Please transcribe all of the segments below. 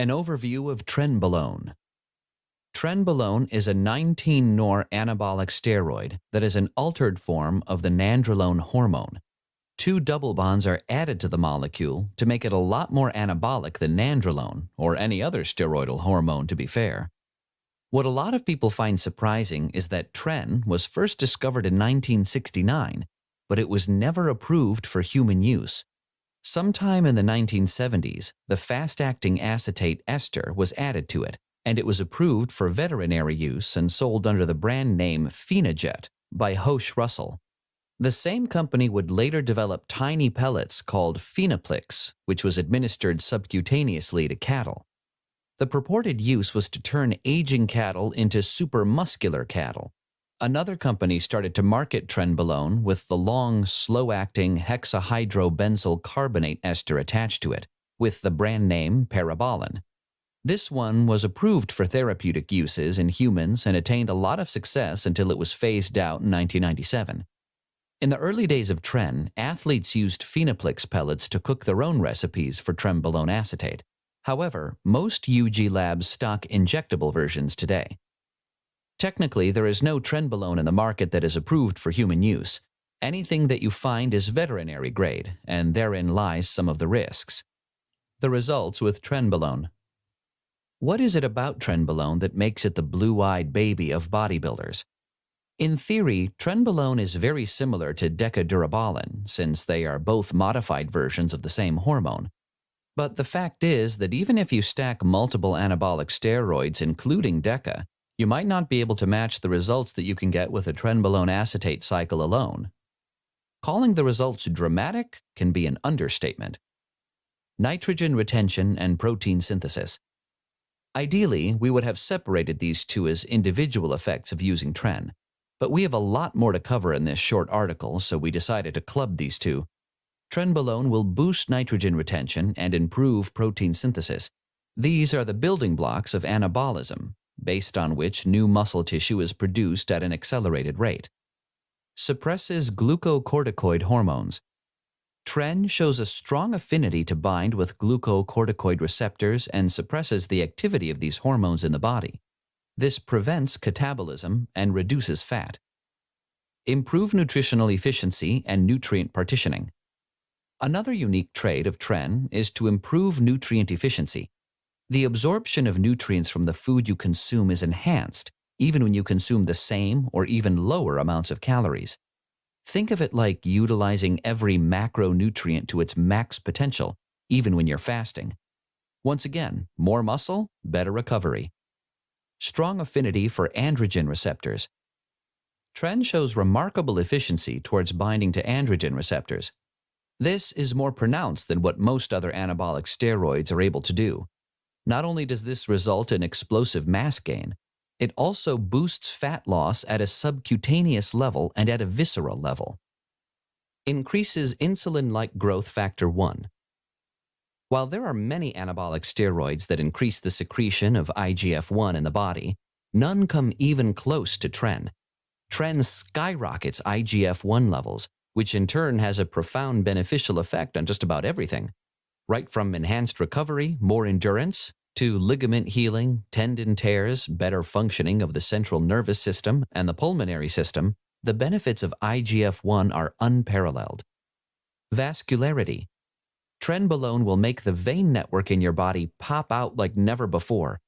An overview of Trenbolone. Trenbolone is a 19-nor anabolic steroid that is an altered form of the nandrolone hormone. Two double bonds are added to the molecule to make it a lot more anabolic than nandrolone, or any other steroidal hormone to be fair. What a lot of people find surprising is that Tren was first discovered in 1969, but it was never approved for human use. Sometime in the 1970s, the fast-acting acetate ester was added to it, and it was approved for veterinary use and sold under the brand name Phenojet by Hoche Russell. The same company would later develop tiny pellets called Phenoplix, which was administered subcutaneously to cattle. The purported use was to turn aging cattle into supermuscular cattle. Another company started to market Trenbolone with the long, slow-acting hexahydrobenzyl carbonate ester attached to it, with the brand name Parabolan. This one was approved for therapeutic uses in humans and attained a lot of success until it was phased out in 1997. In the early days of Tren, athletes used Phenoplix pellets to cook their own recipes for Trenbolone acetate. However, most UG labs stock injectable versions today. Technically, there is no Trenbolone in the market that is approved for human use. Anything that you find is veterinary grade, and therein lies some of the risks. The results with Trenbolone. What is it about Trenbolone that makes it the blue-eyed baby of bodybuilders? In theory, Trenbolone is very similar to decadurabolin, since they are both modified versions of the same hormone. But the fact is that even if you stack multiple anabolic steroids, including Deca, you might not be able to match the results that you can get with a Trenbolone acetate cycle alone. Calling the results dramatic can be an understatement. Nitrogen retention and protein synthesis. Ideally, we would have separated these two as individual effects of using Tren, but we have a lot more to cover in this short article, so we decided to club these two. Trenbolone will boost nitrogen retention and improve protein synthesis. These are the building blocks of anabolism, based on which new muscle tissue is produced at an accelerated rate. Suppresses glucocorticoid hormones. Tren shows a strong affinity to bind with glucocorticoid receptors and suppresses the activity of these hormones in the body. This prevents catabolism and reduces fat. Improve nutritional efficiency and nutrient partitioning. Another unique trait of Tren is to improve nutrient efficiency. The absorption of nutrients from the food you consume is enhanced, even when you consume the same or even lower amounts of calories. Think of it like utilizing every macronutrient to its max potential, even when you're fasting. Once again, more muscle, better recovery. Strong affinity for androgen receptors. Tren shows remarkable efficiency towards binding to androgen receptors. This is more pronounced than what most other anabolic steroids are able to do. Not only does this result in explosive mass gain, it also boosts fat loss at a subcutaneous level and at a visceral level. Increases insulin-like growth factor 1. While there are many anabolic steroids that increase the secretion of IGF-1 in the body, none come even close to Tren. Tren skyrockets IGF-1 levels, which in turn has a profound beneficial effect on just about everything. Right from enhanced recovery, more endurance, to ligament healing, tendon tears, better functioning of the central nervous system and the pulmonary system, the benefits of IGF-1 are unparalleled. Vascularity. Trenbolone will make the vein network in your body pop out like never before.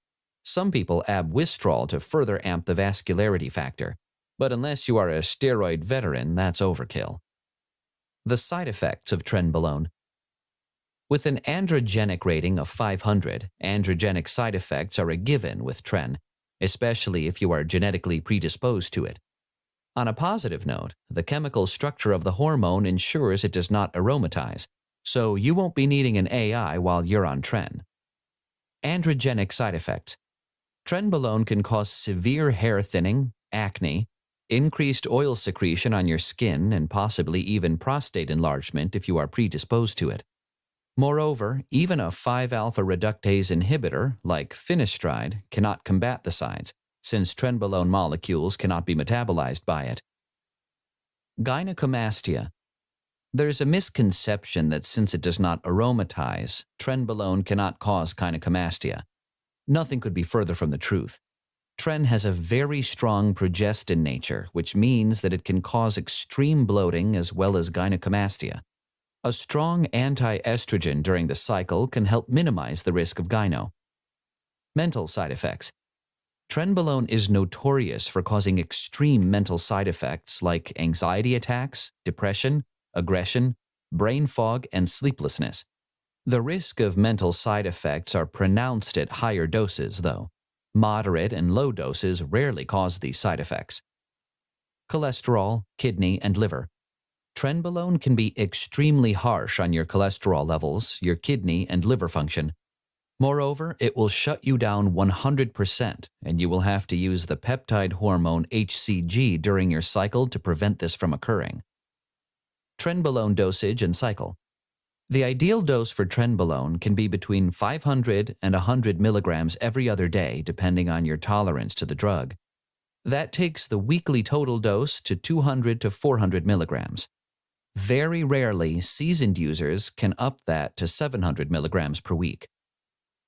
Some people add Wistrol to further amp the vascularity factor, but unless you are a steroid veteran, that's overkill. The side effects of Trenbolone. With an androgenic rating of 500, androgenic side effects are a given with Tren, especially if you are genetically predisposed to it. On a positive note, the chemical structure of the hormone ensures it does not aromatize, so you won't be needing an AI while you're on Tren. Androgenic side effects. Trenbolone can cause severe hair thinning, acne, increased oil secretion on your skin, and possibly even prostate enlargement if you are predisposed to it. Moreover, even a 5-alpha reductase inhibitor like finasteride cannot combat the sides, since Trenbolone molecules cannot be metabolized by it. Gynecomastia. There's a misconception that since it does not aromatize, Trenbolone cannot cause gynecomastia. Nothing could be further from the truth. Tren has a very strong progestin nature, which means that it can cause extreme bloating as well as gynecomastia. A strong anti-estrogen during the cycle can help minimize the risk of gyno. Mental side effects. Trenbolone is notorious for causing extreme mental side effects like anxiety attacks, depression, aggression, brain fog, and sleeplessness. The risk of mental side effects are pronounced at higher doses, though. Moderate and low doses rarely cause these side effects. Cholesterol, kidney, and liver. Trenbolone can be extremely harsh on your cholesterol levels, your kidney, and liver function. Moreover, it will shut you down 100%, and you will have to use the peptide hormone HCG during your cycle to prevent this from occurring. Trenbolone dosage and cycle. The ideal dose for Trenbolone can be between 500 and 100 milligrams every other day, depending on your tolerance to the drug. That takes the weekly total dose to 200 to 400 milligrams. Very rarely, seasoned users can up that to 700 milligrams per week.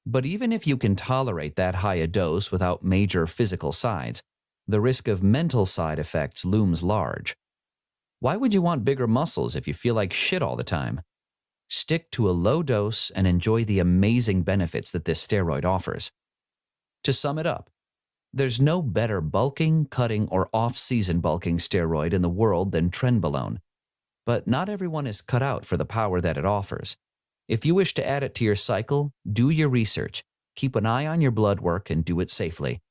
But even if you can tolerate that high a dose without major physical sides, the risk of mental side effects looms large. Why would you want bigger muscles if you feel like shit all the time? Stick to a low dose and enjoy the amazing benefits that this steroid offers. To sum it up, there's no better bulking, cutting, or off-season bulking steroid in the world than Trenbolone. But not everyone is cut out for the power that it offers. If you wish to add it to your cycle, do your research, keep an eye on your blood work, and do it safely.